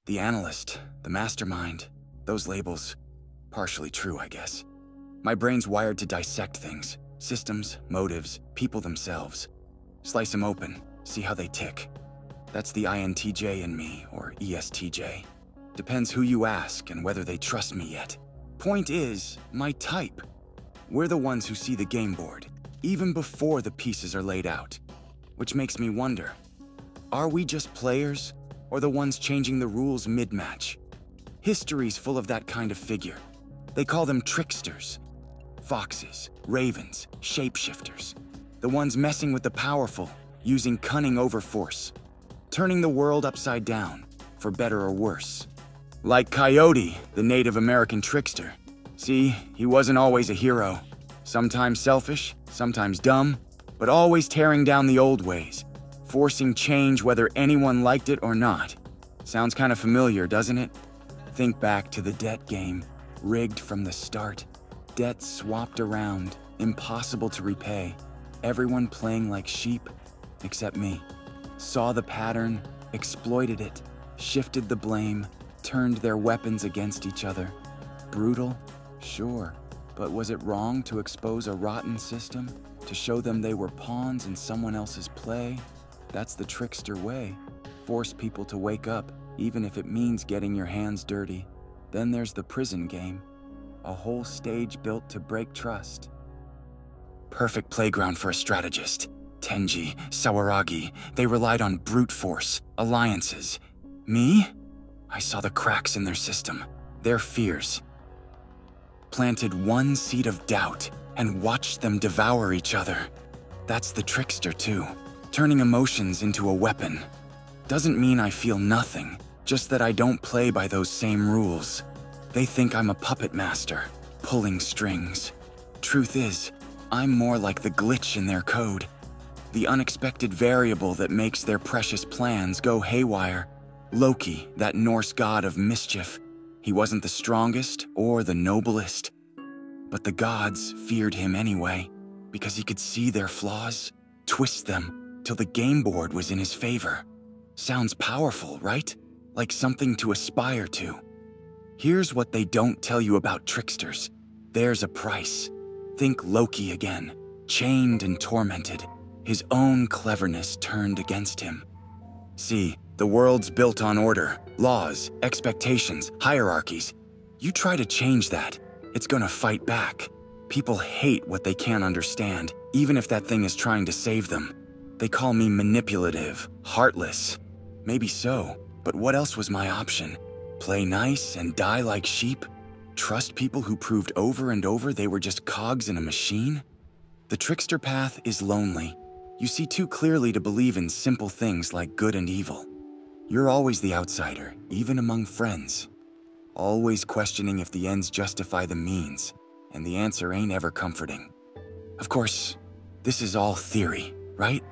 The analyst, the mastermind, those labels, partially true, I guess. My brain's wired to dissect things, systems, motives, people themselves. Slice them open, see how they tick. That's the INTJ in me, or ESTJ. Depends who you ask and whether they trust me yet. Point is, my type. We're the ones who see the game board, even before the pieces are laid out. Which makes me wonder, are we just players, or the ones changing the rules mid-match? History's full of that kind of figure. They call them tricksters. Foxes, ravens, shapeshifters. The ones messing with the powerful, using cunning over force. Turning the world upside down, for better or worse. Like Coyote, the Native American trickster. See, he wasn't always a hero. Sometimes selfish, sometimes dumb, but always tearing down the old ways, forcing change whether anyone liked it or not. Sounds kind of familiar, doesn't it? Think back to the debt game, rigged from the start. Debt swapped around, impossible to repay. Everyone playing like sheep, except me. Saw the pattern, exploited it, shifted the blame, turned their weapons against each other. Brutal? Sure. But was it wrong to expose a rotten system? To show them they were pawns in someone else's play? That's the trickster way. Force people to wake up, even if it means getting your hands dirty. Then there's the prison game. A whole stage built to break trust. Perfect playground for a strategist. Tenji, Sawaragi, they relied on brute force, alliances. Me? I saw the cracks in their system, their fears. Planted one seed of doubt and watched them devour each other. That's the trickster too, turning emotions into a weapon. Doesn't mean I feel nothing, just that I don't play by those same rules. They think I'm a puppet master, pulling strings. Truth is, I'm more like the glitch in their code. The unexpected variable that makes their precious plans go haywire. Loki, that Norse god of mischief. He wasn't the strongest or the noblest. But the gods feared him anyway, because he could see their flaws, twist them, till the game board was in his favor. Sounds powerful, right? Like something to aspire to. Here's what they don't tell you about tricksters. There's a price. Think Loki again, chained and tormented. His own cleverness turned against him. See, the world's built on order, laws, expectations, hierarchies. You try to change that, it's gonna fight back. People hate what they can't understand, even if that thing is trying to save them. They call me manipulative, heartless. Maybe so, but what else was my option? Play nice and die like sheep? Trust people who proved over and over they were just cogs in a machine? The trickster path is lonely. You see too clearly to believe in simple things like good and evil. You're always the outsider, even among friends. Always questioning if the ends justify the means, and the answer ain't ever comforting. Of course, this is all theory, right?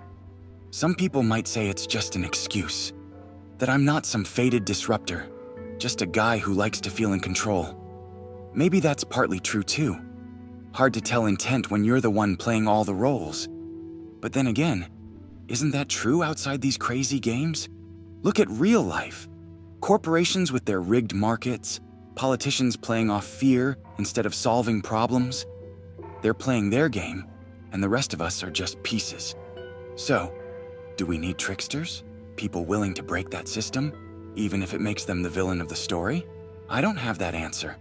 Some people might say it's just an excuse, that I'm not some fated disruptor, just a guy who likes to feel in control. Maybe that's partly true too. Hard to tell intent when you're the one playing all the roles. But then again, isn't that true outside these crazy games? Look at real life. Corporations with their rigged markets, politicians playing off fear instead of solving problems. They're playing their game, and the rest of us are just pieces. So, do we need tricksters? People willing to break that system, even if it makes them the villain of the story? I don't have that answer.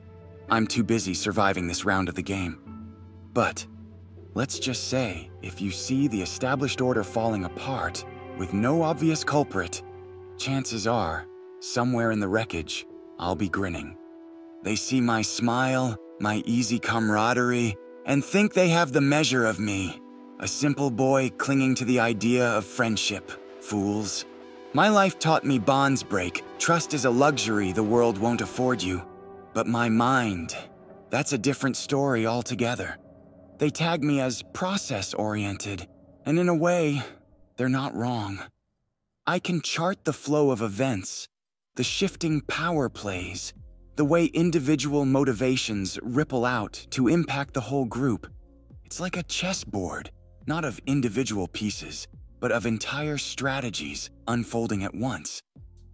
I'm too busy surviving this round of the game. But let's just say, if you see the established order falling apart with no obvious culprit, chances are, somewhere in the wreckage, I'll be grinning. They see my smile, my easy camaraderie, and think they have the measure of me. A simple boy clinging to the idea of friendship, fools. My life taught me bonds break. Trust is a luxury the world won't afford you. But my mind, that's a different story altogether. They tag me as process-oriented, and in a way, they're not wrong. I can chart the flow of events, the shifting power plays, the way individual motivations ripple out to impact the whole group. It's like a chessboard, not of individual pieces, but of entire strategies unfolding at once.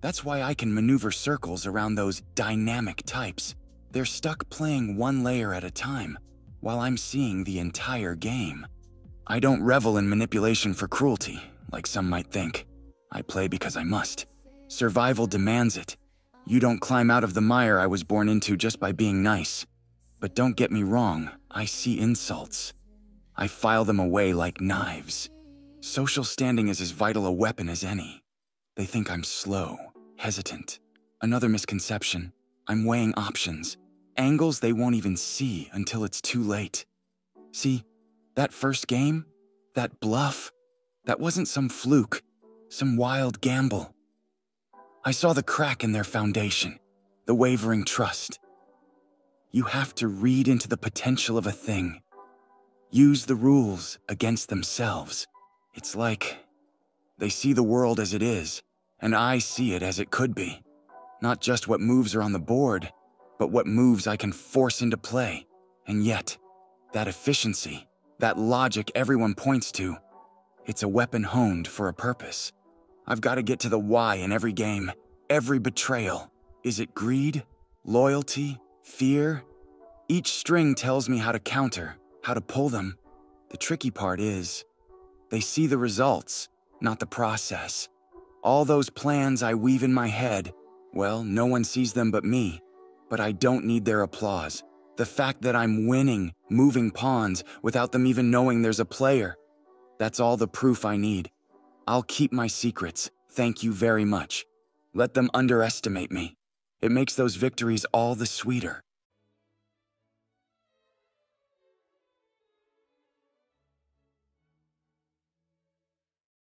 That's why I can maneuver circles around those dynamic types. They're stuck playing one layer at a time, while I'm seeing the entire game. I don't revel in manipulation for cruelty, like some might think. I play because I must. Survival demands it. You don't climb out of the mire I was born into just by being nice. But don't get me wrong, I see insults. I file them away like knives. Social standing is as vital a weapon as any. They think I'm slow, hesitant. Another misconception, I'm weighing options, angles they won't even see until it's too late. See, that first game, that bluff, that wasn't some fluke, some wild gamble. I saw the crack in their foundation, the wavering trust. You have to read into the potential of a thing, use the rules against themselves. It's like they see the world as it is, and I see it as it could be. Not just what moves are on the board, but what moves I can force into play. And yet, that efficiency, that logic everyone points to, it's a weapon honed for a purpose. I've got to get to the why in every game, every betrayal. Is it greed? Loyalty? Fear? Each string tells me how to counter, how to pull them. The tricky part is, they see the results, not the process. All those plans I weave in my head, well, no one sees them but me. But I don't need their applause. The fact that I'm winning, moving pawns, without them even knowing there's a player. That's all the proof I need. I'll keep my secrets, thank you very much. Let them underestimate me. It makes those victories all the sweeter.